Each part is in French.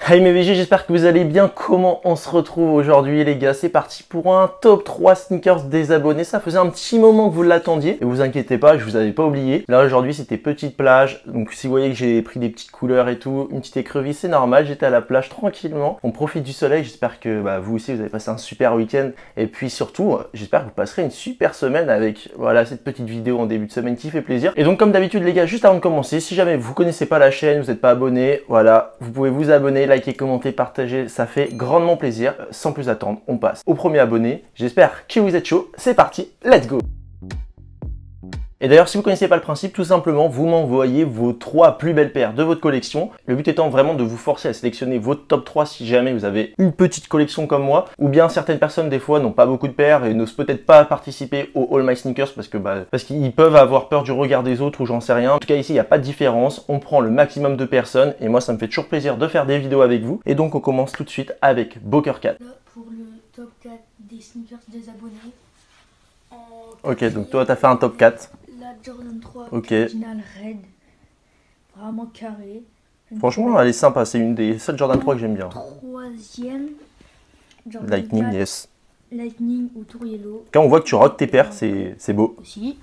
Hey mes VG, j'espère que vous allez bien. Comment on se retrouve aujourd'hui les gars? C'est parti pour un top 3 sneakers des abonnés. Ça faisait un petit moment que vous l'attendiez. Et vous inquiétez pas, je vous avais pas oublié. Là aujourd'hui c'était petite plage. Donc si vous voyez que j'ai pris des petites couleurs et tout, une petite écrevisse, c'est normal. J'étais à la plage tranquillement. On profite du soleil. J'espère que vous aussi vous avez passé un super week-end. Et puis surtout, j'espère que vous passerez une super semaine avec voilà cette petite vidéo en début de semaine qui fait plaisir. Et donc comme d'habitude les gars, juste avant de commencer, si jamais vous connaissez pas la chaîne, vous n'êtes pas abonné, voilà, vous pouvez vous abonner, liker, commenter, partager, ça fait grandement plaisir. Sans plus attendre, on passe au premier abonné. J'espère que vous êtes chaud. C'est parti, let's go! Et d'ailleurs, si vous ne connaissez pas le principe, tout simplement, vous m'envoyez vos 3 plus belles paires de votre collection. Le but étant vraiment de vous forcer à sélectionner votre top 3 si jamais vous avez une petite collection comme moi. Ou bien certaines personnes, des fois, n'ont pas beaucoup de paires et n'osent peut-être pas participer au All My Sneakers parce qu'ils peuvent avoir peur du regard des autres ou j'en sais rien. En tout cas, ici, il n'y a pas de différence. On prend le maximum de personnes et moi, ça me fait toujours plaisir de faire des vidéos avec vous. Et donc, on commence tout de suite avec Boker 4. Là, pour le top 4 des sneakers des abonnés. Ok, donc toi, tu as fait un top 4. La Jordan 3 Ok. original red, vraiment carré. Franchement, elle est sympa. C'est une des seules Jordan 3 que j'aime bien. Troisième, Jordan Lightning, 4, yes. Lightning ou Tour Yellow. Quand on voit que tu rock tes paires, c'est beau. Aussi.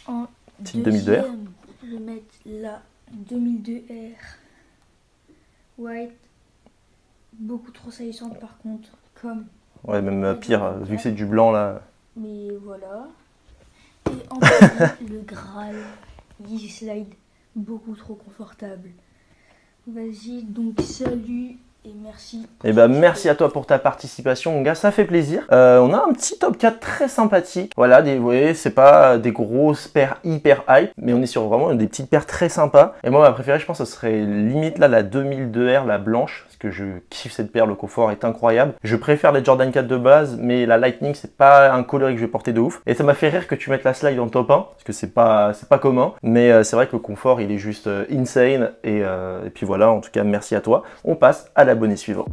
En Petite 2002 R. deuxième, je vais mettre la 2002 R white, beaucoup trop salissante par contre, comme Ouais, même pire, vu que c'est du blanc là. mais voilà. Et en premier, le Graal Yeezy Slide, beaucoup trop confortable. Vas-y, donc salut et merci. Et merci à toi pour ta participation, mon gars, ça fait plaisir. On a un petit top 4 très sympathique. Voilà, vous voyez, c'est pas des grosses paires hyper hype, mais on est sur vraiment des petites paires très sympas. Et moi, ma préférée, je pense, ce serait limite là la 2002 R, la blanche, parce que je kiffe cette paire, le confort est incroyable. Je préfère les Jordan 4 de base, mais la Lightning, c'est pas un coloris que je vais porter de ouf. Et ça m'a fait rire que tu mettes la Slide en top 1, parce que c'est pas commun. Mais c'est vrai que le confort, il est juste insane. Et puis voilà, en tout cas, merci à toi. On passe à l'abonné suivant.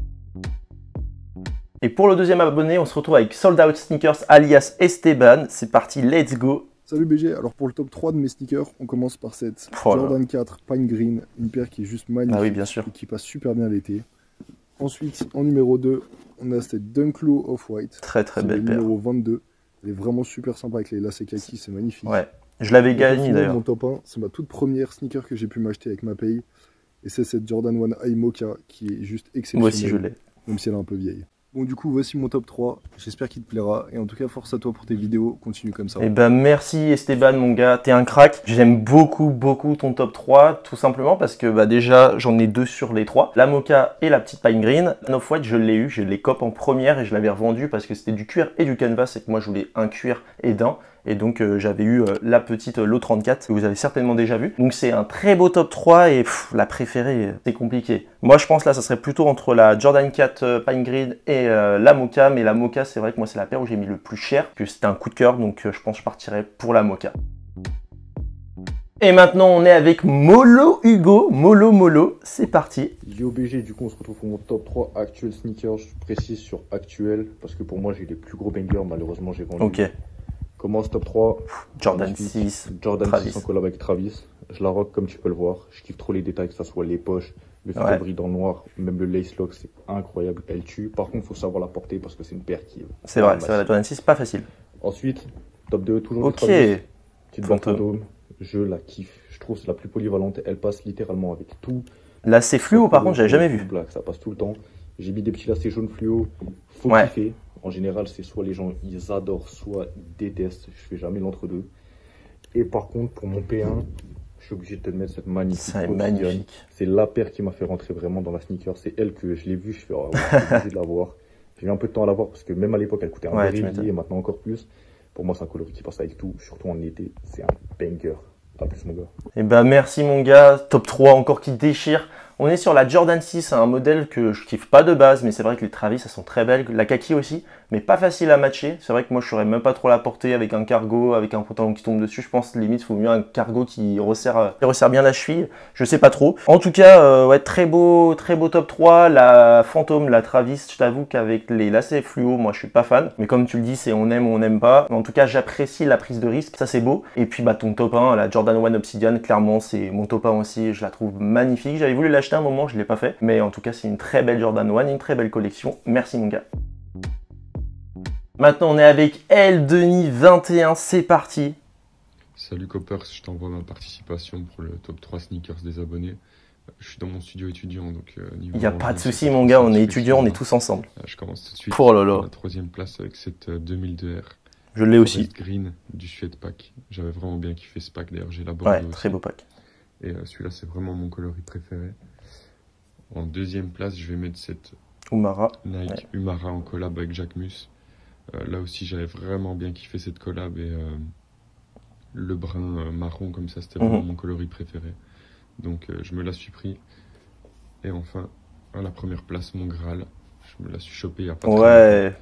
Et pour le deuxième abonné, on se retrouve avec Sold Out Sneakers alias Esteban. C'est parti, let's go! Salut BG, alors pour le top 3 de mes sneakers, on commence par cette Jordan 4 Pine Green, une paire qui est juste magnifique. Ah oui, bien sûr. Et qui passe super bien l'été. Ensuite, en numéro 2, on a cette Dunk Low Off-White. Très belle paire. Numéro 22, elle est vraiment super sympa avec les lacets kaki, c'est magnifique. Ouais, je l'avais gagné d'ailleurs. Mon top 1, c'est ma toute première sneaker que j'ai pu m'acheter avec ma paye. Et c'est cette Jordan 1 High Mocha qui est juste exceptionnelle. Moi aussi je l'ai. Même si elle est un peu vieille. Bon du coup voici mon top 3, j'espère qu'il te plaira et en tout cas force à toi pour tes vidéos, continue comme ça. Et merci Esteban mon gars, t'es un crack. J'aime beaucoup ton top 3 tout simplement parce que déjà j'en ai 2 sur les 3. La Mocha et la petite Pine Green. Off-White je l'ai eu, je l'ai cop en première et je l'avais revendu parce que c'était du cuir et du canvas et que moi je voulais un cuir et d'un. Et donc j'avais eu la petite Low34 que vous avez certainement déjà vu. Donc c'est un très beau top 3 et la préférée c'est compliqué. Moi je pense là ça serait plutôt entre la Jordan 4 Pine Green et la Mocha. Mais la Mocha c'est vrai que moi c'est la paire où j'ai mis le plus cher. Que c'était un coup de cœur donc je pense que je partirais pour la Mocha. Et maintenant on est avec Molo Hugo. Molo, c'est parti. Yo BG, du coup on se retrouve pour mon top 3 actuel sneakers. Je précise sur actuel parce que pour moi j'ai les plus gros bangers, malheureusement j'ai vendu. Ok. Commence top 3. Jordan 6. Jordan Travis. 6 en collab avec Travis. Je la rock comme tu peux le voir. Je kiffe trop les détails, que ça soit les poches, le fil dans le noir, même le lace lock, c'est incroyable. Elle tue. Par contre, il faut savoir la porter parce que c'est une paire qui est. C'est vrai, la Jordan 6, pas facile. Ensuite, top 2, toujours Ok. Travis. Petite Fantôme. fantôme. Je la kiffe. Je trouve que c'est la plus polyvalente. Elle passe littéralement avec tout. Là c'est fluo par contre, j'avais jamais vu. Black, ça passe tout le temps. J'ai mis des petits lacets jaunes fluo. Faut Ouais. kiffer. En général, c'est soit les gens ils adorent, soit ils détestent. Je fais jamais l'entre-deux. Et par contre, pour mon P1, je suis obligé de te mettre cette magnifique. Ça est magnifique. C'est la paire qui m'a fait rentrer vraiment dans la sneaker. C'est elle que je l'ai vue, je fais oh, ouais, je suis obligé de l'avoir. J'ai mis un peu de temps à l'avoir parce que même à l'époque, elle coûtait un Ouais, vrai tu billet m'étonnes. et maintenant encore plus. Pour moi, c'est un coloris qui passe avec tout, surtout en été. C'est un banger. À plus, mon gars. Et merci mon gars, top 3 encore qui déchire. On est sur la Jordan 6, un modèle que je kiffe pas de base, mais c'est vrai que les Travis, elles sont très belles. La kaki aussi, mais pas facile à matcher. C'est vrai que moi, je saurais même pas trop la porter avec un cargo, avec un pantalon qui tombe dessus. Je pense limite, il faut mieux un cargo qui resserre bien la cheville. Je sais pas trop. En tout cas, ouais, très beau top 3. La Phantom, la Travis, je t'avoue qu'avec les lacets fluo, moi, je suis pas fan. Mais comme tu le dis, c'est on aime ou on n'aime pas. En tout cas, j'apprécie la prise de risque. Ça, c'est beau. Et puis, ton top 1, la Jordan Jordan 1 Obsidian, clairement c'est mon top 1 aussi, je la trouve magnifique. J'avais voulu l'acheter un moment, je ne l'ai pas fait. Mais en tout cas c'est une très belle Jordan 1, une très belle collection. Merci mon gars. Maintenant on est avec El Denis 21, c'est parti. Salut Coppers, je t'envoie ma participation pour le top 3 sneakers des abonnés. Je suis dans mon studio étudiant, donc il n'y a pas de souci mon gars, on est étudiants, on est tous ensemble. Je commence tout de suite. Oh là là. La troisième place avec cette 2002R. Je l'ai aussi. Green du Suede Pack. J'avais vraiment bien kiffé ce pack, d'ailleurs j'ai l'abordé Ouais, aussi. très beau pack. Et celui-là c'est vraiment mon coloris préféré. En deuxième place, je vais mettre cette Umara. Nike Umara en collab avec Jacquemus. Là aussi j'avais vraiment bien kiffé cette collab et le brun marron comme ça c'était vraiment mon coloris préféré. Donc je me la suis pris. Et enfin, à la première place, mon Graal. Je me la suis chopé il y a pas très longtemps.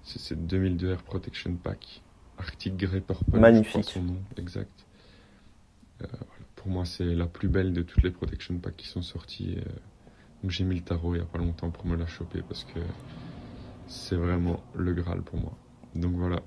C'est cette 2002R Protection Pack. Arctic Grey Purple. Magnifique. Je crois son nom exact. Voilà. Pour moi, c'est la plus belle de toutes les Protection Packs qui sont sorties. Donc j'ai mis le tarot il n'y a pas longtemps pour me la choper parce que c'est vraiment le Graal pour moi. Donc voilà.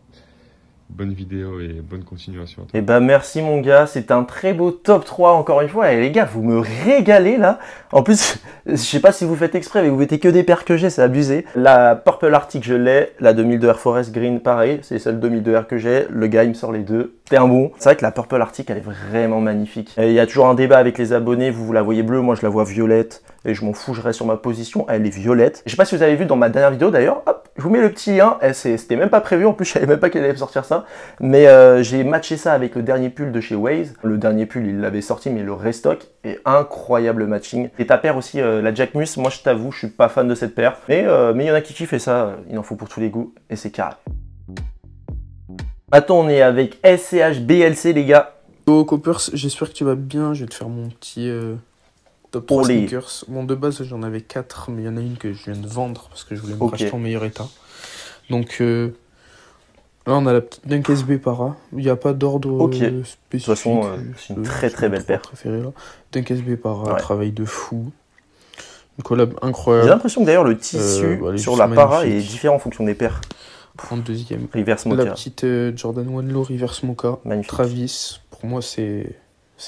Bonne vidéo et bonne continuation à toi. Et bah merci mon gars, c'est un très beau top 3 encore une fois. Et les gars, vous me régalez là. En plus, je sais pas si vous faites exprès, mais vous mettez que des paires que j'ai, c'est abusé. La Purple Arctic, je l'ai. La 2002 Air Forest Green, pareil. C'est celle 2002 Air que j'ai. Le gars, il me sort les deux. C'est un bon. C'est vrai que la Purple Arctic, elle est vraiment magnifique. Il y a toujours un débat avec les abonnés. Vous la voyez bleue, moi je la vois violette. Et je m'en fous, je reste sur ma position. Elle est violette. Je sais pas si vous avez vu dans ma dernière vidéo d'ailleurs. Hop, je vous mets le petit lien. C'était même pas prévu. En plus, je savais même pas qu'elle allait sortir ça. Mais j'ai matché ça avec le dernier pull de chez Waze. Le dernier pull, il l'avait sorti, mais le restock est incroyable matching. Et ta paire aussi, la Jacquemus, moi je t'avoue, je suis pas fan de cette paire. Mais il y en a qui kiffent et ça, il en faut pour tous les goûts. Et c'est carré. Maintenant, on est avec SCH BLC, les gars. Oh, Coppers, j'espère que tu vas bien. Je vais te faire mon petit top 3 sneakers. Bon, de base, j'en avais 4, mais il y en a une que je viens de vendre parce que je voulais me racheter en meilleur état. Donc, là, on a la petite Dunk SB Para. Il n'y a pas d'ordre spécifique. De toute façon, c'est une très belle paire. Là. Dunk SB Para, travail de fou. Une collab incroyable. J'ai l'impression que d'ailleurs, le tissu sur la Para est différent en fonction des paires. En deuxième, Reverse Mocha. la petite Jordan 1 Low Reverse Mocha. Magnifique. Travis, pour moi, c'est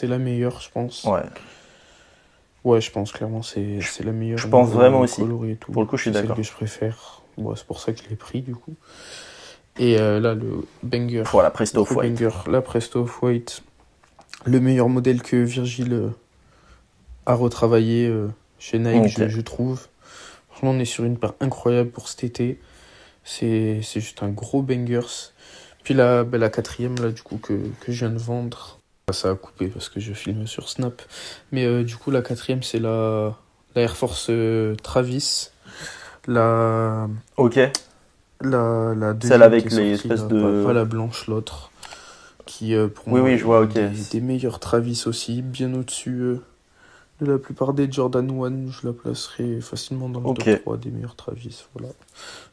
la meilleure, je pense. Ouais, je pense clairement c'est la meilleure. Je pense vraiment aussi. Et tout. Pour le coup, je suis d'accord. C'est celle que je préfère. Bon, c'est pour ça que je l'ai pris, du coup. Et là, le banger. Voilà, Presto Off-White. La Presto Off-White. Le meilleur modèle que Virgil a retravaillé chez Nike, je trouve. Franchement, on est sur une paire incroyable pour cet été. C'est juste un gros bangers. Puis la quatrième, là, du coup, que je viens de vendre. Ça a coupé parce que je filme sur Snap. Mais du coup, la quatrième, c'est la Air Force Travis. La deuxième, celle avec les espèces de... Pas la blanche, l'autre. Qui, pour moi, je vois, des meilleurs Travis aussi. Bien au-dessus de la plupart des Jordan 1. Je la placerai facilement dans le top 3 des meilleurs Travis. Voilà.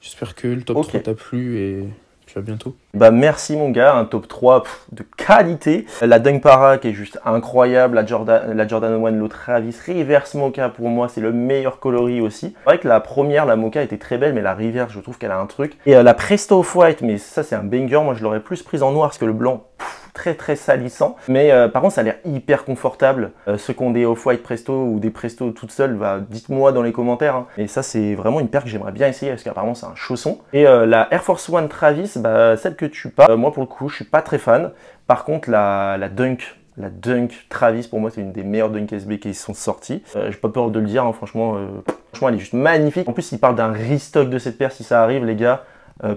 J'espère que le top 3 t'a plu et... à bientôt. Bah merci mon gars, un top 3 de qualité. La Dunk Para qui est juste incroyable, la Jordan 1 Low Travis Reverse Mocha pour moi c'est le meilleur coloris aussi. C'est vrai que la première, la Mocha était très belle mais la Reverse je trouve qu'elle a un truc. Et la Presto Off-White, mais ça c'est un banger, moi je l'aurais plus prise en noir parce que le blanc très salissant. Mais par contre ça a l'air hyper confortable. Ceux qui ont des Off-White Presto ou des Presto toutes seules, dites-moi dans les commentaires. Hein. Et ça c'est vraiment une paire que j'aimerais bien essayer parce qu'apparemment c'est un chausson. Et la Air Force One Travis, celle que tu parles, moi pour le coup je suis pas très fan. Par contre la Dunk Travis pour moi c'est une des meilleures Dunk SB qui sont sorties. J'ai pas peur de le dire, hein, franchement elle est juste magnifique. En plus il parle d'un restock de cette paire si ça arrive les gars.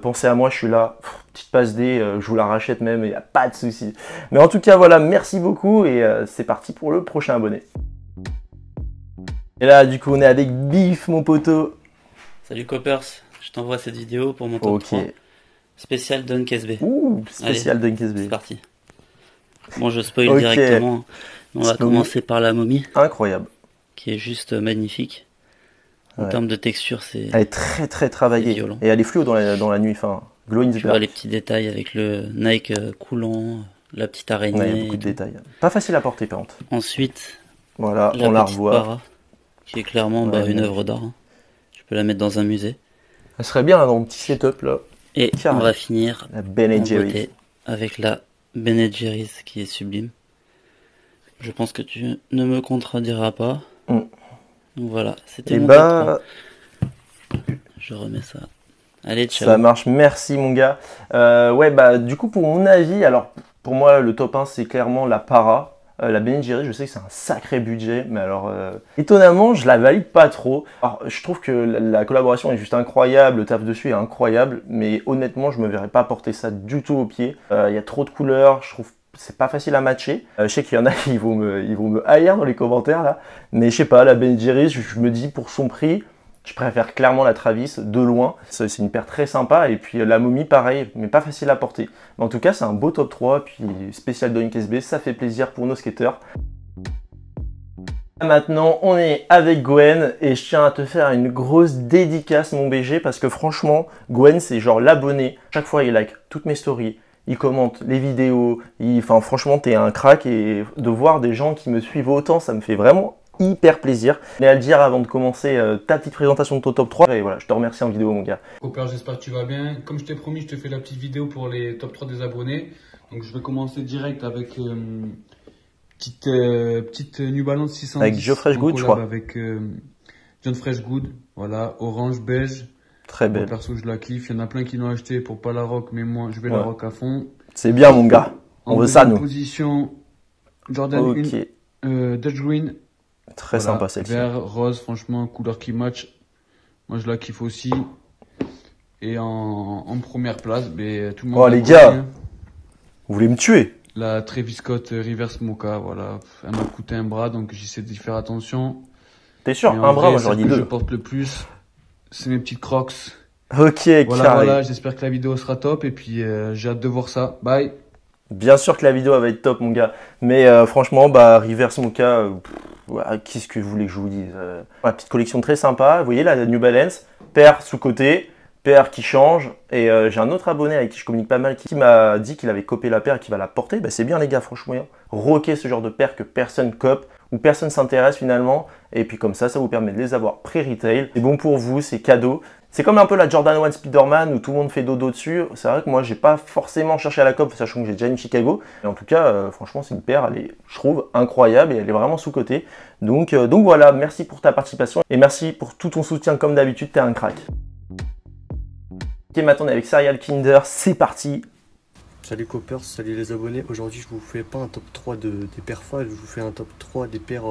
Pensez à moi, je suis là, petite passe D, je vous la rachète même, il n'y a pas de souci. Mais en tout cas, voilà, merci beaucoup et c'est parti pour le prochain abonné. Et là, du coup, on est avec Biff, mon poteau. Salut Coppers, je t'envoie cette vidéo pour mon top 3. Spécial Dunk SB. Ouh, spécial Dunk SB. C'est parti. Bon, je spoil directement. On va commencer par la momie. Incroyable. Qui est juste magnifique. En termes de texture, c'est... Elle est très travaillée. Et elle est fluo dans la nuit. Enfin, glow in the dark. Tu vois les petits détails avec le Nike coulant, la petite araignée. Ouais, il y a beaucoup de détails. Pas facile à porter, par contre. Ensuite, voilà, on la revoit. Para, qui est clairement une œuvre d'art. Hein. Tu peux la mettre dans un musée. Elle serait bien dans mon petit setup, là. Et on va finir la Ben & Jerry's avec la Ben & Jerry's, qui est sublime. Je pense que tu ne me contrediras pas. Donc voilà, c'était mon top 3. Je remets ça. Allez, ciao. Ça marche, merci mon gars. Ouais, bah du coup pour mon avis, alors pour moi le top 1 c'est clairement la Para. La Ben & Jerry's, je sais que c'est un sacré budget, mais alors étonnamment je la valide pas trop. Alors je trouve que la collaboration est juste incroyable, le taf dessus est incroyable, mais honnêtement je me verrais pas porter ça du tout au pied. Il y a trop de couleurs, je trouve c'est pas facile à matcher. Je sais qu'il y en a qui vont me haïr dans les commentaires là, mais je sais pas, la Ben & Jerry's, je me dis pour son prix, je préfère clairement la Travis de loin. C'est une paire très sympa. Et puis la momie, pareil, mais pas facile à porter. Mais en tout cas, c'est un beau top 3. Puis spécial Dunk SB, ça fait plaisir pour nos skateurs. Maintenant, on est avec Gwen. Et je tiens à te faire une grosse dédicace, mon BG. Parce que franchement, Gwen, c'est genre l'abonné. Chaque fois, il like toutes mes stories. Il commente les vidéos. Enfin, franchement, t'es un crack. Et de voir des gens qui me suivent autant, ça me fait vraiment hyper plaisir. Mais à le dire avant de commencer ta petite présentation de ton top 3. Et voilà, je te remercie en vidéo mon gars. Cooper, j'espère que tu vas bien. Comme je t'ai promis, je te fais la petite vidéo pour les top 3 des abonnés. Donc je vais commencer direct avec petite New Balance 610. Avec Joe Freshgood, je crois. Avec John Freshgood. Voilà, orange, beige. Très belle. Moi, perso, je la kiffe. Il y en a plein qui l'ont acheté pour pas la rock, mais moi, je vais la rock à fond. C'est bien mon gars. On veut ça nous. En position, Jordan 1, Dutch Green. Très sympa celle-ci. Vert, rose, franchement, couleur qui match. Moi, je la kiffe aussi. Et en première place, tout le monde. Oh les gars, vous voulez me tuer? La Travis Scott Reverse Mocha, voilà. Elle m'a coûté un bras, donc j'essaie d'y faire attention. T'es sûr? Un bras, moi j'aurais dit deux. Ce que je porte le plus, c'est mes petites Crocs. Ok, voilà, j'espère que la vidéo sera top. Et puis, j'ai hâte de voir ça. Bye. Bien sûr que la vidéo va être top mon gars. Mais franchement, Reverse Mocha... qu'est-ce que vous voulez que je vous dise? La petite collection très sympa. Vous voyez la New Balance, paire sous-côté, paire qui change. Et j'ai un autre abonné avec qui je communique pas mal qui m'a dit qu'il avait copé la paire et qu'il va la porter. C'est bien les gars, franchement. Rocker ce genre de paire que personne cope ou personne s'intéresse finalement. Et puis comme ça vous permet de les avoir pré-retail. C'est bon pour vous, c'est cadeau. C'est comme un peu la Jordan 1 Spiderman où tout le monde fait dodo dessus. C'est vrai que moi, j'ai pas forcément cherché à la cope, sachant que j'ai déjà une Chicago. Et en tout cas, franchement, c'est une paire, elle est, je trouve, incroyable et elle est vraiment sous-cotée. Donc voilà, merci pour ta participation et merci pour tout ton soutien comme d'habitude, t'es un crack. Ok, maintenant on est avec Serial Kinder, c'est parti. Salut Coppers, salut les abonnés. Aujourd'hui, je vous fais pas un top 3 des paires folles, je vous fais un top 3 des paires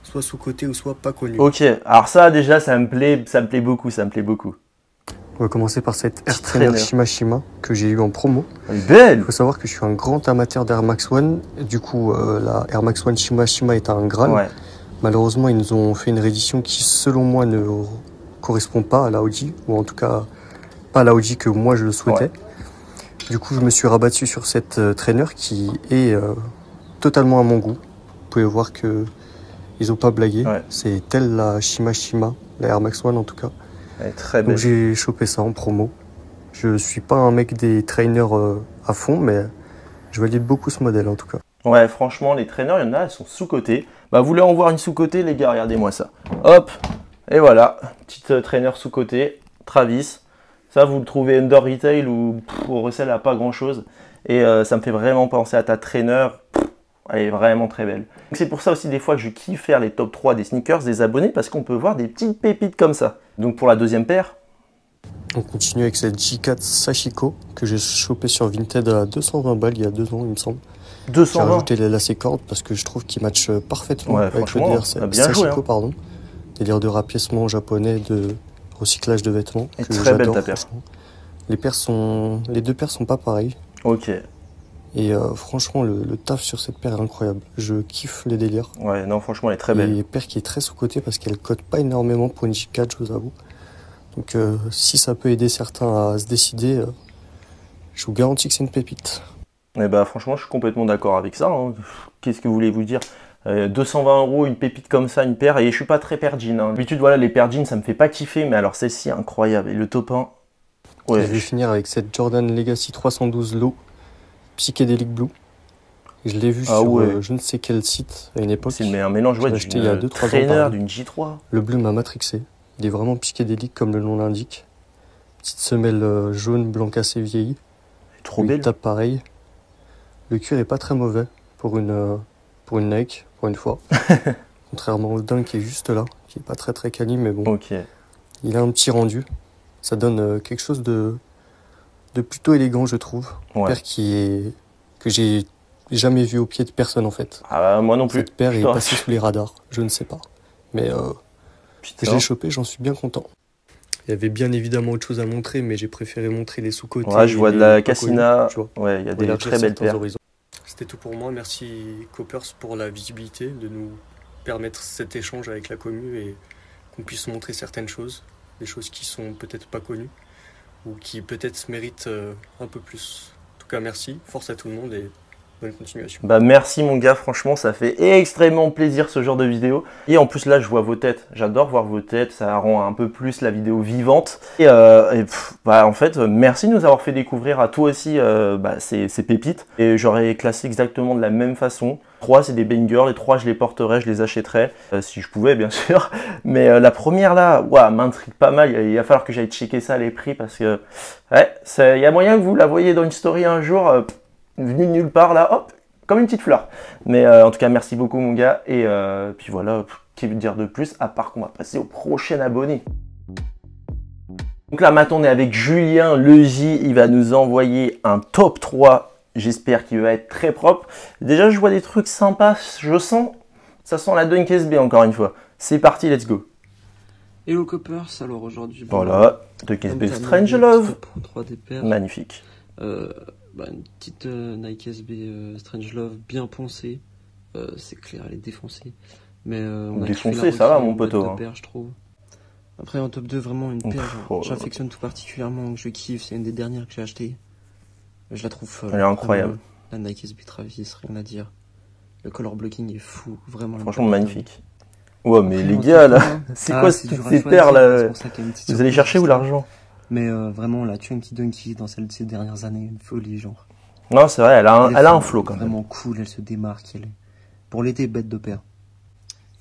soit sous-côté ou soit pas connu. Ok, alors ça déjà ça me plaît beaucoup, On va commencer par cette Air Trainer Shima que j'ai eu en promo. Elle est belle. Il faut savoir que je suis un grand amateur d'Air Max One. Du coup, la Air Max One Shima est un Graal. Ouais. Malheureusement, ils nous ont fait une réédition qui, selon moi, ne correspond pas à la Audi, ou en tout cas pas à la Audi que moi je le souhaitais. Ouais. Du coup, je me suis rabattu sur cette trainer qui est totalement à mon goût. Vous pouvez voir que ils n'ont pas blagué. Ouais. C'est telle la Shima, la Air Max One en tout cas. Elle est très belle. Donc j'ai chopé ça en promo. Je suis pas un mec des trainers à fond, mais je valide beaucoup ce modèle en tout cas. Ouais, franchement, les trainers, il y en a, elles sont sous-cotées. Vous voulez en voir une sous-cotée, les gars, regardez-moi ça. Hop, et voilà, petite trainer sous-cotée, Travis. Ça, vous le trouvez under retail ou au resell à pas grand-chose. Et ça me fait vraiment penser à ta trainer. Elle est vraiment très belle. C'est pour ça aussi des fois que je kiffe faire les top 3 des sneakers des abonnés parce qu'on peut voir des petites pépites comme ça. Donc pour la deuxième paire. On continue avec cette J4 Sashiko que j'ai chopé sur Vinted à 220 balles il y a 2 ans il me semble. 220. J'ai rajouté les lacets cordes parce que je trouve qu'ils matchent parfaitement avec le délire Sashiko, pardon. Délire de rapiècement japonais, de recyclage de vêtements. Et que très belle ta paire. Les deux paires sont pas pareilles. Ok. Et franchement, le taf sur cette paire est incroyable. Je kiffe les délires. Ouais, non, franchement, elle est très belle. Et paire qui est très sous-cotée parce qu'elle cote pas énormément pour une J4, je vous avoue. Donc, si ça peut aider certains à se décider, je vous garantis que c'est une pépite. Et franchement, je suis complètement d'accord avec ça. Hein. Qu'est-ce que vous voulez vous dire 220 €, une pépite comme ça, une paire. Et je suis pas très paire jean. Hein. D'habitude, voilà, les paires jeans, ça me fait pas kiffer. Mais alors, celle-ci, incroyable. Et le top 1. Ouais. Je vais finir avec cette Jordan Legacy 312 Low. Psychédélique Blue. Je l'ai vu sur je ne sais quel site à une époque. C'est un mélange d'une trainer, d'une J3. Le bleu m'a matrixé. Il est vraiment psychédélique comme le nom l'indique. Petite semelle jaune, blanc cassé vieillie. Trop belle. Tape pareil. Le cuir est pas très mauvais pour une pour une Nike, pour une fois. Contrairement au Dunk qui est juste là, qui est pas très quali, mais bon. Ok. Il a un petit rendu. Ça donne quelque chose de plutôt élégant, je trouve. Ouais. Paire que j'ai jamais vu au pied de personne, en fait. Ah, moi non plus. Cette paire est passée sous les radars, je ne sais pas. Mais je l'ai chopé, j'en suis bien content. Il y avait bien évidemment autre chose à montrer, mais j'ai préféré montrer les sous-côtés. Ouais, je vois de la Cassina. Ouais, il y a des très belles paires. C'était tout pour moi. Merci Coppers pour la visibilité, de nous permettre cet échange avec la commu et qu'on puisse montrer certaines choses, des choses qui sont peut-être pas connues ou qui peut-être méritent un peu plus. En tout cas, merci, force à tout le monde et bonne continuation. Bah merci mon gars, franchement ça fait extrêmement plaisir ce genre de vidéo. Et en plus là je vois vos têtes, j'adore voir vos têtes, ça rend un peu plus la vidéo vivante. Et en fait merci de nous avoir fait découvrir à toi aussi ces pépites. Et j'aurais classé exactement de la même façon. 3 c'est des bangers, les 3 je les porterais, je les achèterais si je pouvais bien sûr. Mais la première là, m'intrigue pas mal, il va falloir que j'aille checker ça les prix parce que ouais, il y a moyen que vous la voyez dans une story un jour. Venu de nulle part là, hop, comme une petite fleur. Mais en tout cas, merci beaucoup mon gars. Et puis voilà, qui veut dire de plus, à part qu'on va passer au prochain abonné. Donc là, maintenant, on est avec Julien Legy. Il va nous envoyer un top 3. J'espère qu'il va être très propre. Déjà, je vois des trucs sympas. Je sens, ça sent la Dunk SB encore une fois. C'est parti, let's go. Hello Coppers, alors aujourd'hui... Voilà, Dunk SB Strangelove. 3D paires. Magnifique. Une petite Nike SB Strangelove bien poncée, c'est clair, elle est défoncée. Mais on a défoncée, ça va mon poteau. Hein. Paire, je trouve. Après en top 2, vraiment une paire, j'affectionne tout particulièrement, que je kiffe, c'est une des dernières que j'ai achetées. Je la trouve elle est incroyable. La Nike SB Travis, rien à dire. Le color blocking est fou, vraiment. Franchement magnifique. Ouais mais les gars là, c'est quoi ces paires là? Vous allez chercher où l'argent? Mais vraiment, la Chunky Dunky dans celle de ces dernières années, une folie, genre. Non, c'est vrai, elle a un flow quand même. Vraiment cool, elle se démarque. Pour l'été, bête de paire.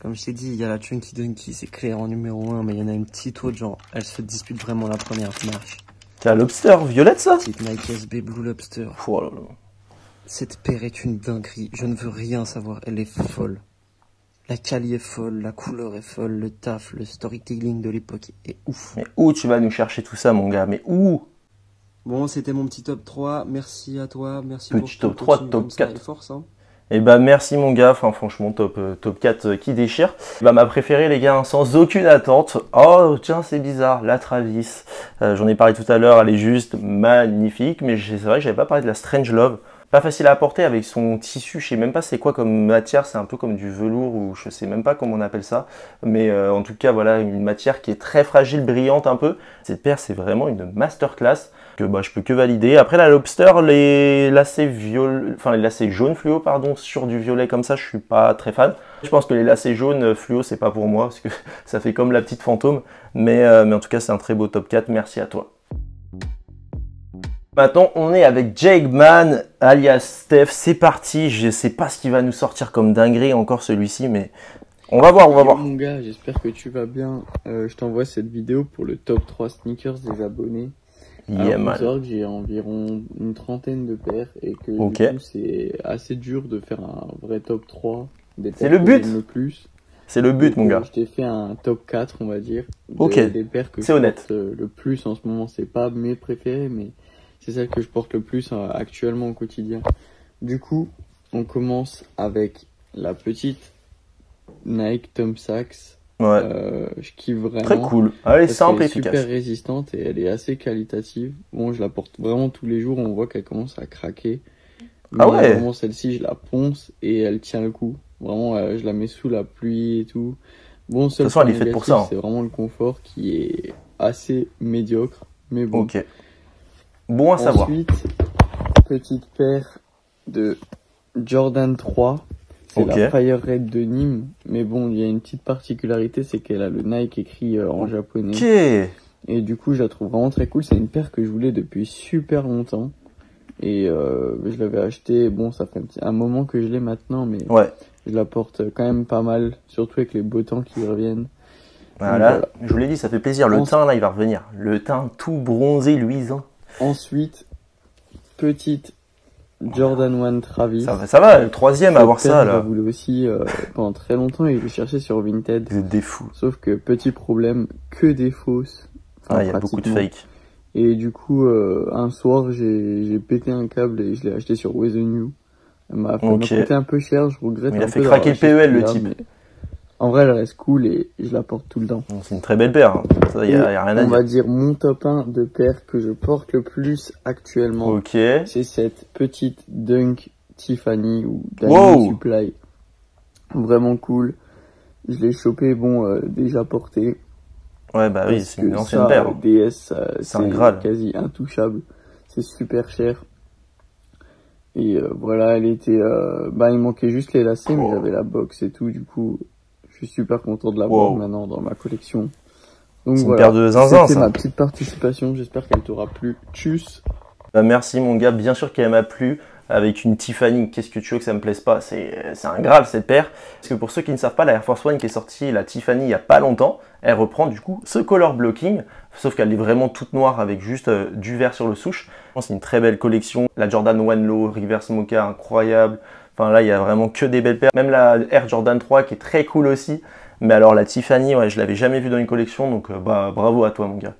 Comme je t'ai dit, il y a la Chunky Dunky, c'est clair en numéro 1, mais il y en a une petite autre, genre, elle se dispute vraiment la première marche. T'as Lobster violette ça? Petite Nike SB Blue Lobster. Oh là là. Cette paire est une dinguerie, je ne veux rien savoir, elle est folle. La quali est folle, la couleur est folle, le taf, le storytelling de l'époque est ouf. Mais où tu vas nous chercher tout ça mon gars? Mais où? Bon, c'était mon petit top 3, merci à toi, merci petit top 3, top 4. Force, hein. Et bah merci mon gars, enfin franchement top 4 qui déchire. Bah ma préférée les gars, sans aucune attente. Oh tiens c'est bizarre, la Travis. J'en ai parlé tout à l'heure, elle est juste magnifique. Mais c'est vrai que j'avais pas parlé de la Strangelove. Pas facile à porter avec son tissu, je sais même pas c'est quoi comme matière, c'est un peu comme du velours ou je sais même pas comment on appelle ça. Mais en tout cas voilà, une matière qui est très fragile, brillante un peu. Cette paire c'est vraiment une masterclass que je peux que valider. Après la Lobster, les lacets jaunes fluo pardon, sur du violet comme ça, je suis pas très fan. Je pense que les lacets jaunes fluo c'est pas pour moi parce que ça fait comme la petite fantôme. Mais en tout cas c'est un très beau top 4, merci à toi. Maintenant, on est avec Jakeman, alias Steph. C'est parti. Je sais pas ce qu'il va nous sortir comme dinguerie encore celui-ci, mais on va voir, on va voir. Mon gars, j'espère que tu vas bien. Je t'envoie cette vidéo pour le top 3 sneakers des abonnés. Yeah, man. J'ai environ une trentaine de paires et que du coup, c'est assez dur de faire un vrai top 3 des paires. C'est le but. C'est le but, donc, mon gars. Je t'ai fait un top 4, on va dire. Des paires que je porte le plus en ce moment. C'est pas mes préférées, mais c'est celle que je porte le plus actuellement au quotidien. Du coup, on commence avec la petite Nike Tom Sachs. Ouais. Je kiffe vraiment. Très cool. Elle est simple et efficace. Super résistante et elle est assez qualitative. Bon, je la porte vraiment tous les jours. On voit qu'elle commence à craquer. Mais vraiment, celle-ci, je la ponce et elle tient le coup. Vraiment, je la mets sous la pluie et tout. Bon, de toute façon, elle est faite pour ça. C'est vraiment le confort qui est assez médiocre. Mais bon. Ok. Bon à savoir. Ensuite, petite paire de Jordan 3. C'est la Fire Red de Nîmes. Mais bon, il y a une petite particularité, c'est qu'elle a le Nike écrit en japonais. Ok. Et du coup, je la trouve vraiment très cool. C'est une paire que je voulais depuis super longtemps. Et je l'avais acheté. Bon, ça fait un moment que je l'ai maintenant, mais je la porte quand même pas mal. Surtout avec les beaux temps qui reviennent. Voilà, je vous l'ai dit, ça fait plaisir. Le teint, là, il va revenir. Le teint tout bronzé, luisant. Ensuite, petite Jordan 1 Travis. Ça va, le troisième à avoir ça, là. Je voulais aussi, pendant très longtemps, et je l'ai cherché sur Vinted. Vous êtes des fous. Sauf que, petit problème, que des fausses. Enfin, il y a beaucoup de fakes. Et du coup, un soir, j'ai pété un câble et je l'ai acheté sur With The New. Elle m'a coûté un peu cher, je regrette un peu. Il a fait craquer le PEL, le type. En vrai, elle reste cool et je la porte tout le temps. C'est une très belle paire. Hein. Ça, y a rien à dire. On va dire mon top 1 de paires que je porte le plus actuellement. C'est cette petite Dunk Tiffany ou Diamond Supply. Vraiment cool. Je l'ai chopé, déjà porté. Ouais, bah oui, c'est une ancienne paire. Hein. DS, c'est quasi intouchable. C'est super cher. Et voilà, elle était... il manquait juste les lacets, mais j'avais la box et tout, du coup... Je suis super content de l'avoir maintenant dans ma collection. Donc c'est une paire de zinzin, c'était ma petite participation. J'espère qu'elle t'aura plu. Tchuss. Bah merci mon gars, bien sûr qu'elle m'a plu. Avec une Tiffany, qu'est-ce que tu veux que ça me plaise pas? C'est un Graal cette paire. Parce que pour ceux qui ne savent pas, la Air Force One qui est sortie, la Tiffany il y a pas longtemps, elle reprend du coup ce color blocking. Sauf qu'elle est vraiment toute noire avec juste du vert sur le souche. C'est une très belle collection. La Jordan 1 Low, Reverse Mocha, incroyable. Enfin là, il y a vraiment que des belles paires. Même la Air Jordan 3 qui est très cool aussi. Mais alors la Tiffany, ouais, je l'avais jamais vue dans une collection. Donc bravo à toi mon gars.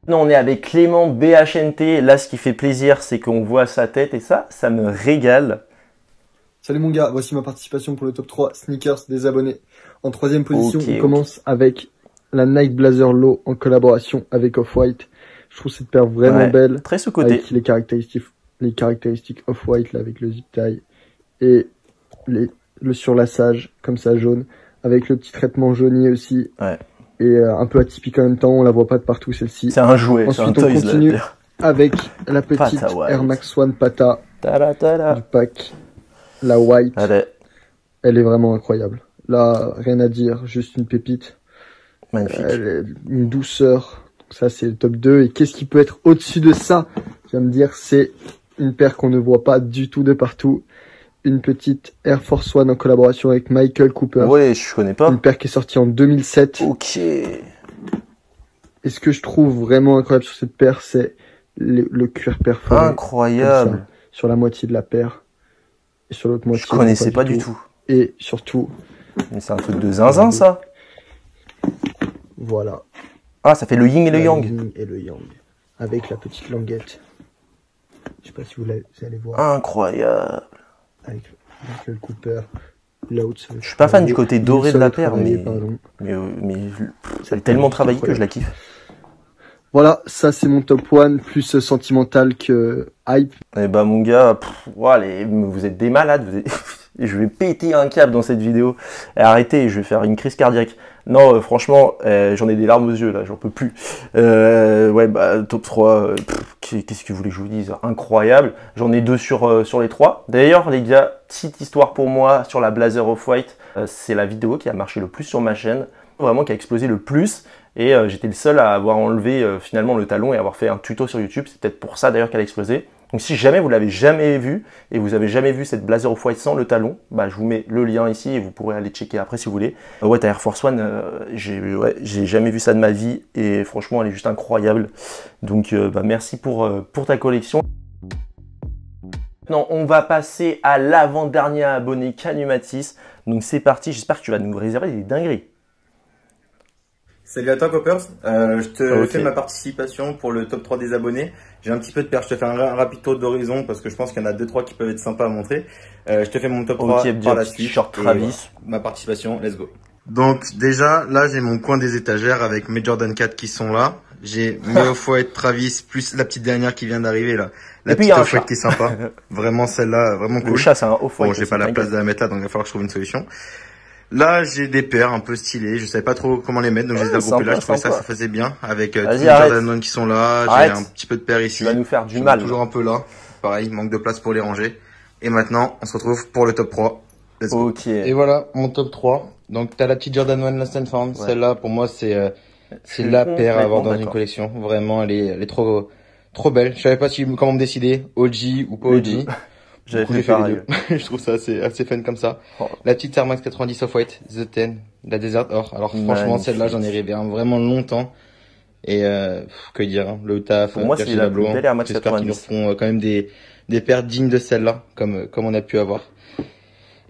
Maintenant, on est avec Clément BHNT. Là, ce qui fait plaisir, c'est qu'on voit sa tête. Et ça me régale. Salut mon gars, voici ma participation pour le top 3 sneakers des abonnés. En troisième position, on commence avec la Nike Blazer Low en collaboration avec Off-White. Je trouve cette paire vraiment belle. Très sous-côté. Avec les caractéristiques Off-White là, avec le zip tie et le surlaçage comme ça jaune avec le petit traitement jauni aussi et un peu atypique en même temps, on la voit pas de partout celle-ci. C'est un jouet. Ensuite on continue avec la petite Air Max One Pata du pack, la white. Elle est vraiment incroyable, là rien à dire, juste une pépite. Magnifique. Une douceur, ça c'est le top 2 et qu'est-ce qui peut être au-dessus de ça? Je viens de dire, c'est une paire qu'on ne voit pas du tout de partout. Une petite Air Force One en collaboration avec Michael Cooper. Ouais, je connais pas. Une paire qui est sortie en 2007. Ok. Et ce que je trouve vraiment incroyable sur cette paire, c'est le cuir perforé. Incroyable. Sur la moitié de la paire. Et sur l'autre moitié. Je connaissais pas du tout. Et surtout. Mais c'est un truc de zinzin, ça. Voilà. Ah, ça fait le yin et le yang. Le yin et le yang. Avec la petite languette. Je sais pas si vous allez voir. Incroyable. Avec le Cooper. L'autre. Je suis pas fan du côté doré de la paire, mais elle est tellement travaillée que je la kiffe. Voilà, ça c'est mon top 1, plus sentimental que hype. Eh bah mon gars, vous êtes des malades. Je vais péter un câble dans cette vidéo. Arrêtez, je vais faire une crise cardiaque. Non, franchement, j'en ai des larmes aux yeux là, j'en peux plus. Top 3, qu'est-ce que vous voulez que je vous dise? Incroyable. J'en ai 2 sur les 3. D'ailleurs, les gars, petite histoire pour moi sur la Blazer Off-White. C'est la vidéo qui a marché le plus sur ma chaîne. Vraiment qui a explosé le plus. Et j'étais le seul à avoir enlevé finalement le talon et avoir fait un tuto sur YouTube. C'est peut-être pour ça d'ailleurs qu'elle a explosé. Donc si jamais vous l'avez jamais vu et vous avez jamais vu cette Blazer Off-White sans le talon, je vous mets le lien ici et vous pourrez aller checker après si vous voulez. Ta Air Force One, j'ai jamais vu ça de ma vie et franchement elle est juste incroyable. Donc merci pour ta collection. Maintenant on va passer à l'avant-dernier abonné Canumatis. Donc c'est parti, j'espère que tu vas nous réserver des dingueries. Salut à toi Coppers, je te fais ma participation pour le top 3 des abonnés. J'ai un petit peu de paire, je te fais un rapide tour d'horizon parce que je pense qu'il y en a 2-3 qui peuvent être sympas à montrer. Je te fais mon top 3 par la suite. Travis. Ma participation, let's go. Donc déjà, là j'ai mon coin des étagères avec mes Jordan 4 qui sont là. J'ai mes Off-White Travis plus la petite dernière qui vient d'arriver là. La petite Off-White qui est sympa. Vraiment celle-là, vraiment cool. Le chat c'est un Off-White. Bon, j'ai pas la place de la mettre là donc il va falloir que je trouve une solution. Là, j'ai des paires un peu stylées. Je savais pas trop comment les mettre, donc je les ai regroupées là. Je trouvais ça faisait bien avec tous les Jordan 1 qui sont là. J'ai un petit peu de paires ici. Tu vas nous faire du mal. Toujours un peu là. Pareil, manque de place pour les ranger. Et maintenant, on se retrouve pour le top 3. Let's go. Et voilà, mon top 3. Donc, t'as la petite Jordan 1 Lost and Found. Celle-là, pour moi, c'est la paire à avoir dans une collection. Vraiment, elle est trop belle. Je savais pas comment me décider, OG ou pas OG. J'avais fait pareil. Je trouve ça assez fun comme ça. La petite Air Max 90 Off-White, The 10, la Desert Or. Alors franchement, celle-là, j'en ai rêvé vraiment longtemps. Et que dire, hein, le taf, pour moi c'est la plus belle Air Max 90. J'espère qu'ils nous feront quand même des paires dignes de celle-là, comme on a pu avoir.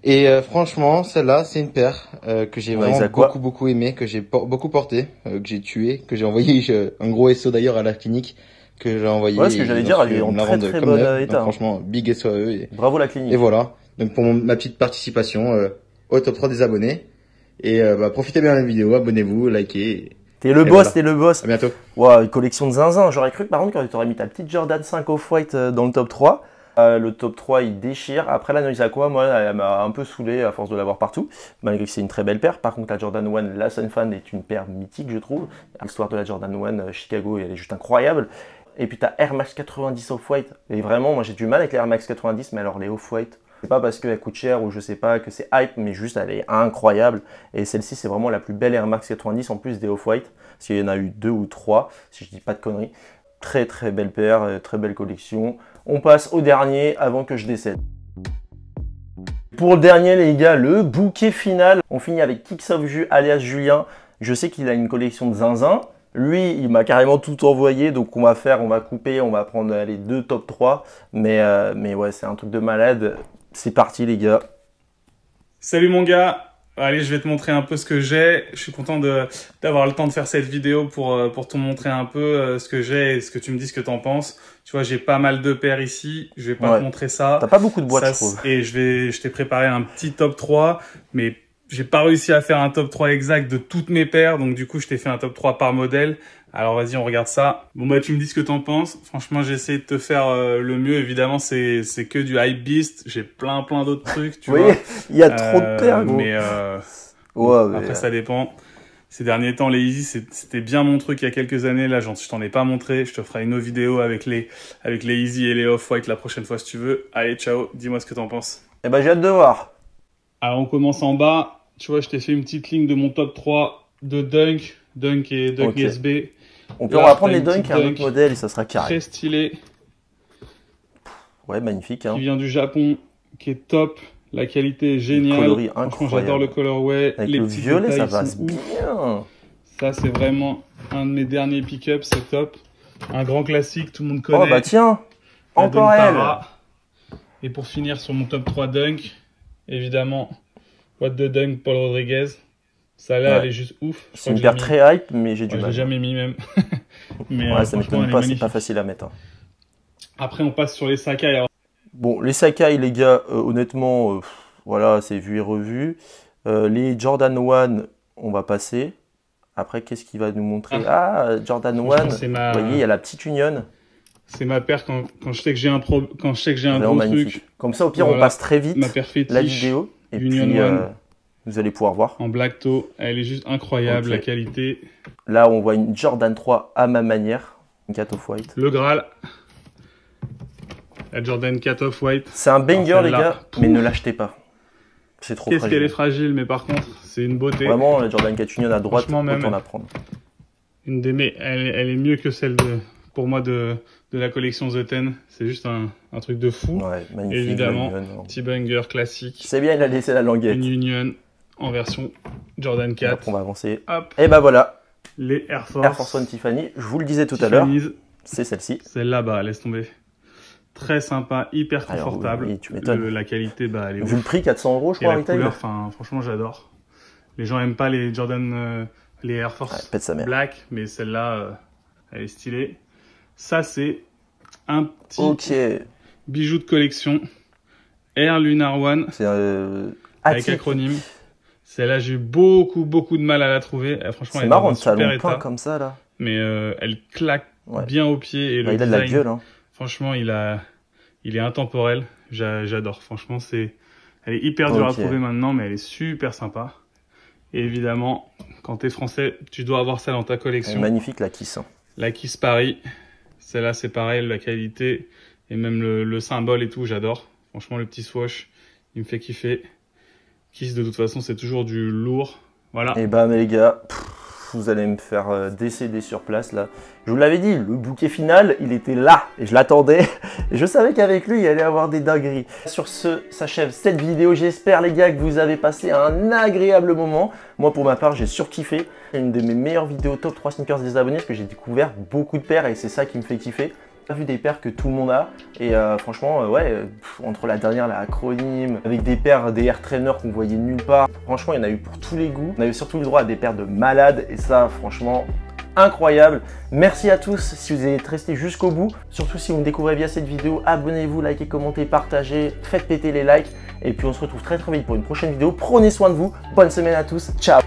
Et franchement, celle-là, c'est une paire que j'ai vraiment beaucoup aimé, que j'ai beaucoup porté, que j'ai tué, que j'ai envoyé un gros SO d'ailleurs à la clinique, que j'ai envoyé. Ouais, ce que j'allais dire, elle est en très bon état. Donc, franchement, big SO à eux. Et bravo la clinique. Et voilà. Donc pour ma petite participation au top 3 des abonnés. Et profitez bien de la vidéo, abonnez-vous, likez. T'es le boss, voilà. T'es le boss. À bientôt. Wow, une collection de zinzin. J'aurais cru que par contre quand tu aurais mis ta petite Jordan 5 Off-White dans le top 3. Le top 3 il déchire. Après la Noise Aqua, moi elle m'a un peu saoulé à force de l'avoir partout, malgré que c'est une très belle paire. Par contre la Jordan 1, la Sun Fan est une paire mythique je trouve. L'histoire de la Jordan 1 Chicago elle est juste incroyable. Et puis t'as Air Max 90 Off-White. Et vraiment moi j'ai du mal avec les Air Max 90, mais alors les Off-White, c'est pas parce qu'elle coûte cher ou je sais pas que c'est hype, mais juste elle est incroyable. Et celle-ci c'est vraiment la plus belle Air Max 90 en plus des Off-White, parce qu'il y en a eu 2 ou 3 si je dis pas de conneries. Très très belle paire, très belle collection. On passe au dernier avant que je décède. Pour le dernier les gars, le bouquet final. On finit avec Kicks of Ju alias Julien. Je sais qu'il a une collection de zinzin. Lui, il m'a carrément tout envoyé. Donc on va couper, on va prendre les 2 top 3. Mais ouais, c'est un truc de malade. C'est parti les gars. Salut mon gars. Allez, je vais te montrer un peu ce que j'ai. Je suis content d'avoir le temps de faire cette vidéo pour te montrer un peu ce que j'ai et ce que tu me dis ce que t'en penses. Tu vois, j'ai pas mal de paires ici. Je vais pas te montrer ça. T'as pas beaucoup de boîtes, je trouve. Et je t'ai préparé un petit top 3, mais j'ai pas réussi à faire un top 3 exact de toutes mes paires. Donc du coup, je t'ai fait un top 3 par modèle. Alors vas-y, on regarde ça. Bon bah tu me dis ce que t'en penses. Franchement, j'ai essayé de te faire le mieux. Évidemment, c'est que du hype beast. J'ai plein d'autres trucs, tu vois. Il y a trop de paires, gros. Mais après ça dépend. Ces derniers temps, les Yeezy, c'était bien mon truc il y a quelques années. Là, je t'en ai pas montré. Je te ferai une autre vidéo avec les Yeezy et les Off-White la prochaine fois si tu veux. Allez, ciao. Dis-moi ce que t'en penses. Eh ben j'ai hâte de voir. Alors on commence en bas. Tu vois, je t'ai fait une petite ligne de mon top 3 de Dunk et Dunk SB. On va prendre les Dunk, un autre modèle et ça sera carré. Très stylé. Ouais, magnifique. Hein. Qui vient du Japon, qui est top. La qualité est géniale. Le coloris incroyable. J'adore le colorway. Avec les petits violet, ça passe bien. Ça, c'est vraiment un de mes derniers pick-up. C'est top. Un grand classique, tout le monde connaît. Oh bah tiens, encore elle. Et pour finir sur mon top 3 Dunk, évidemment, What the Dunk, Paul Rodriguez. Ça là, elle est juste ouf. C'est une paire très hype, mais j'ai du mal. Je l'ai jamais mis même. Mais ouais, ça m'étonne pas, c'est pas facile à mettre. Hein. Après, on passe sur les Sacai. Alors... Bon, les Sacai, les gars, honnêtement, voilà, c'est vu et revu. Les Jordan 1, on va passer. Après, qu'est-ce qu'il va nous montrer? Jordan 1, vous voyez, il y a la petite Union. C'est ma paire quand je sais que j'ai un gros magnifique. Truc. Comme ça, au pire, on passe très vite ma paire fétiche, la vidéo. Et Union puis, 1. Vous allez pouvoir voir. En black toe, elle est juste incroyable, la qualité. Là, on voit une Jordan 3 à ma manière. Une 4 Off-White. Le Graal. La Jordan 4 Off-White. C'est un banger, les gars, mais ne l'achetez pas. C'est trop fragile. Qu'est-ce qu'elle est fragile, mais par contre, c'est une beauté. Vraiment, la Jordan 4 Union à droite, autant la prendre. Elle est mieux que celle pour moi de la collection The Ten. C'est juste un truc de fou. Ouais, magnifique. Évidemment, petit banger classique. C'est bien, il a laissé la languette. Une Union en version Jordan 4. Hop, on va avancer. Hop. Et bah voilà. Les Air Force One Tiffany. Je vous le disais tout à l'heure. C'est celle-ci. Celle-là, bah, laisse tomber. Très sympa, hyper confortable. Alors, oui, tu m'étonnes. La qualité, bah, elle est Vu le prix, 400 €, je crois, la couleur, franchement, j'adore. Les gens aiment pas les Jordan, les Air Force Black, mais celle-là, elle est stylée. Ça, c'est un petit bijou de collection. Air Lunar One. C'est avec acronyme. Celle-là, j'ai eu beaucoup de mal à la trouver. Franchement, c'est marrant de salon peint comme ça, là. Mais elle claque bien au pied. Et le il a de la gueule, hein. Franchement, il est intemporel. J'adore. Franchement, elle est hyper dure à trouver maintenant, mais elle est super sympa. Et évidemment, quand t'es français, tu dois avoir ça dans ta collection. Elle est magnifique, la Kiss. Hein. La Kiss Paris. Celle-là, c'est pareil, la qualité et même le symbole et tout, j'adore. Franchement, le petit swoosh, il me fait kiffer. Kiss, de toute façon, c'est toujours du lourd. Voilà. Et bah, les gars, vous allez me faire décéder sur place là. Je vous l'avais dit, le bouquet final, il était là et je l'attendais. Et je savais qu'avec lui, il allait avoir des dingueries. Sur ce, s'achève cette vidéo. J'espère les gars que vous avez passé un agréable moment. Moi pour ma part, j'ai surkiffé. C'est une de mes meilleures vidéos top 3 sneakers des abonnés parce que j'ai découvert beaucoup de paires et c'est ça qui me fait kiffer. J'ai vu des paires que tout le monde a et franchement entre la dernière, la acronyme, avec des paires, des air trainers qu'on voyait nulle part. Franchement, il y en a eu pour tous les goûts. On avait surtout le droit à des paires de malades et ça franchement incroyable. Merci à tous si vous êtes restés jusqu'au bout. Surtout si vous me découvrez via cette vidéo, abonnez-vous, likez, commentez, partagez, faites péter les likes. Et puis on se retrouve très vite pour une prochaine vidéo. Prenez soin de vous. Bonne semaine à tous. Ciao.